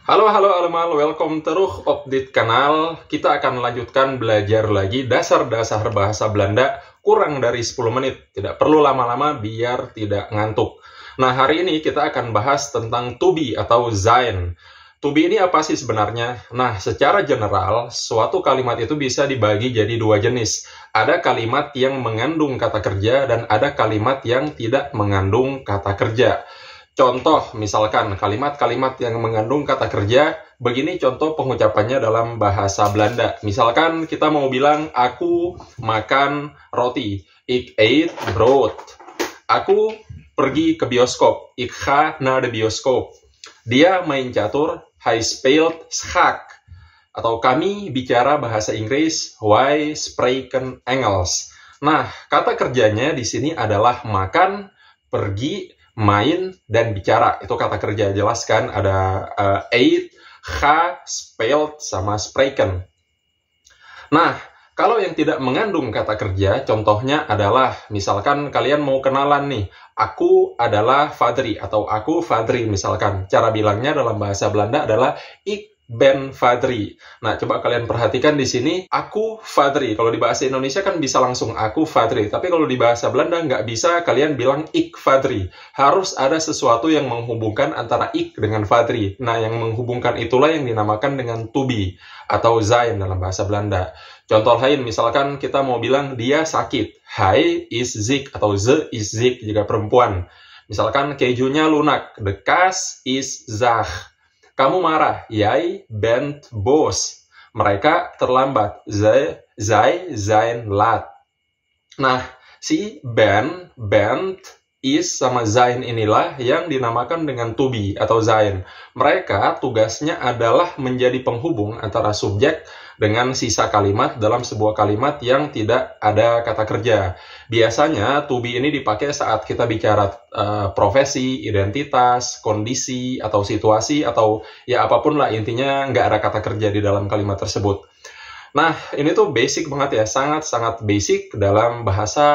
Halo allemaal, welcome terug op dit kanaal. Kita akan melanjutkan belajar lagi dasar-dasar bahasa Belanda kurang dari 10 menit. Tidak perlu lama-lama biar tidak ngantuk. Nah, hari ini kita akan bahas tentang to be atau zijn. To be ini apa sih sebenarnya? Nah, secara general, suatu kalimat itu bisa dibagi jadi dua jenis. Ada kalimat yang mengandung kata kerja dan ada kalimat yang tidak mengandung kata kerja. Contoh, misalkan kalimat-kalimat yang mengandung kata kerja, begini contoh pengucapannya dalam bahasa Belanda. Misalkan kita mau bilang, aku makan roti. Ik eet brood. Aku pergi ke bioskop. Ik ga naar de bioscoop. Dia main catur. Hij speelt schak. Atau kami bicara bahasa Inggris. Wij spreken Engels. Nah, kata kerjanya di sini adalah makan, pergi, main, dan bicara. Itu kata kerja, jelas kan? Ada eat, ga, speelt, sama spreken. Nah, kalau yang tidak mengandung kata kerja, contohnya adalah, misalkan kalian mau kenalan nih, aku adalah Fadri, atau aku Fadri, misalkan. Cara bilangnya dalam bahasa Belanda adalah ik ben Fadri. Nah, coba kalian perhatikan di sini, aku Fadri. Kalau di bahasa Indonesia kan bisa langsung aku Fadri. Tapi kalau di bahasa Belanda nggak bisa kalian bilang ik Fadri. Harus ada sesuatu yang menghubungkan antara ik dengan Fadri. Nah, yang menghubungkan itulah yang dinamakan dengan to be atau zijn dalam bahasa Belanda. Contoh lain, misalkan kita mau bilang dia sakit. Hij is ziek atau ze is ziek jika perempuan. Misalkan kejunya lunak. De kaas is zaag. Kamu marah. Jij bent boos. Mereka terlambat. Zij zijn laat. Nah, si bent, is, sama zijn inilah yang dinamakan dengan to be atau zijn. Mereka tugasnya adalah menjadi penghubung antara subjek dengan sisa kalimat dalam sebuah kalimat yang tidak ada kata kerja. Biasanya to be ini dipakai saat kita bicara profesi, identitas, kondisi, atau situasi, atau ya apapun lah, intinya nggak ada kata kerja di dalam kalimat tersebut. Nah, ini tuh basic banget ya, sangat-sangat basic dalam bahasa,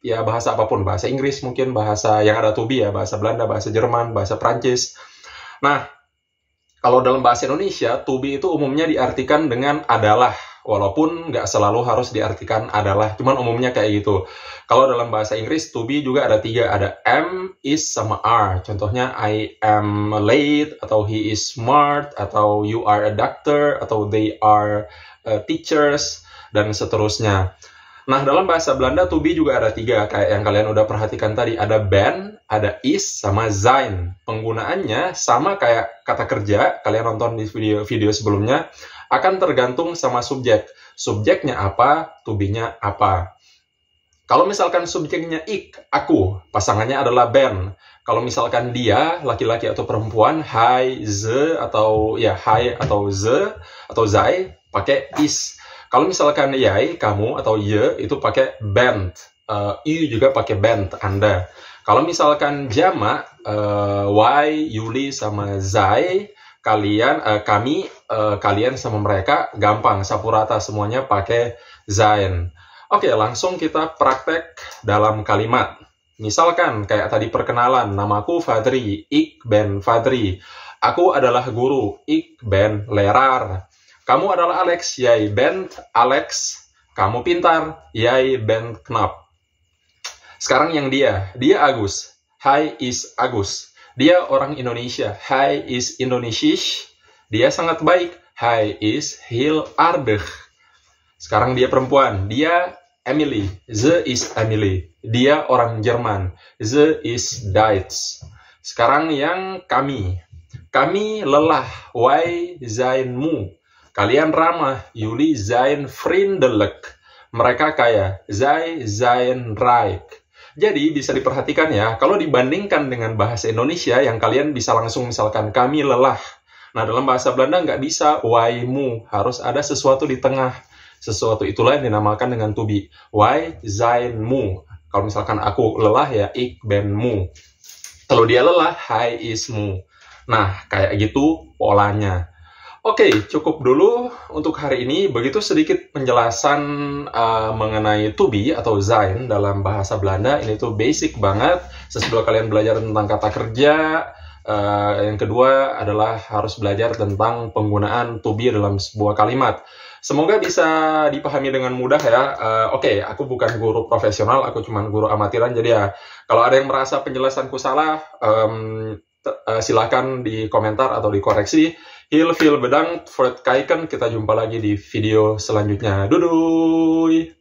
ya bahasa apapun, bahasa Inggris mungkin, bahasa yang ada to be ya, bahasa Belanda, bahasa Jerman, bahasa Prancis. Nah, kalau dalam bahasa Indonesia, to be itu umumnya diartikan dengan adalah. Walaupun nggak selalu harus diartikan adalah, cuman umumnya kayak gitu. Kalau dalam bahasa Inggris, to be juga ada tiga. Ada am, is, sama are. Contohnya, I am late, atau he is smart, atau you are a doctor, atau they are teachers, dan seterusnya. Nah, dalam bahasa Belanda, to be juga ada tiga, kayak yang kalian udah perhatikan tadi. Ada ben, ada is, sama zijn. Penggunaannya sama kayak kata kerja, kalian nonton di video sebelumnya, akan tergantung sama subjek. Subjeknya apa, to be-nya apa. Kalau misalkan subjeknya ik, aku, pasangannya adalah ben. Kalau misalkan dia, laki-laki atau perempuan, hij, ze, atau ya hij atau ze, atau zij, pakai is. Kalau misalkan jij, kamu, atau ye, itu pakai bent. You juga pakai bent, Anda. Kalau misalkan jamak, wij, jullie, sama zij, kami, kalian sama mereka, gampang, sapu rata semuanya pakai zijn. Oke, langsung kita praktek dalam kalimat. Misalkan, kayak tadi perkenalan, namaku Fadri, ik ben Fadri. Aku adalah guru, ik ben leraar. Kamu adalah Alex, jij bent Alex. Kamu pintar, jij bent knap. Sekarang yang dia Agus, hij is Agus. Dia orang Indonesia, hij is Indonesisch. Dia sangat baik, hij is heel aardig. Sekarang dia perempuan, dia Emily, ze is Emily. Dia orang Jerman, ze is Duits. Sekarang yang kami lelah, wij zijn moe. Kalian ramah, jullie zijn vriendelijk. Mereka kaya, zij zijn rijk. Jadi bisa diperhatikan ya, kalau dibandingkan dengan bahasa Indonesia yang kalian bisa langsung misalkan kami lelah. Nah, dalam bahasa Belanda nggak bisa wij moe, harus ada sesuatu di tengah. Sesuatu itulah yang dinamakan dengan to be. Wij zijn moe. Kalau misalkan aku lelah ya, ik ben moe. Kalau dia lelah, hij is moe. Nah, kayak gitu polanya. Oke, cukup dulu untuk hari ini. Begitu sedikit penjelasan mengenai to be atau zijn dalam bahasa Belanda. Ini tuh basic banget. Sesudah kalian belajar tentang kata kerja, Yang kedua adalah harus belajar tentang penggunaan to be dalam sebuah kalimat. Semoga bisa dipahami dengan mudah ya. Oke, aku bukan guru profesional, aku cuma guru amatiran. Jadi ya, kalau ada yang merasa penjelasanku salah, silakan di komentar atau dikoreksi. Heel, veel bedankt voor het kijken. Kita jumpa lagi di video selanjutnya. Doei!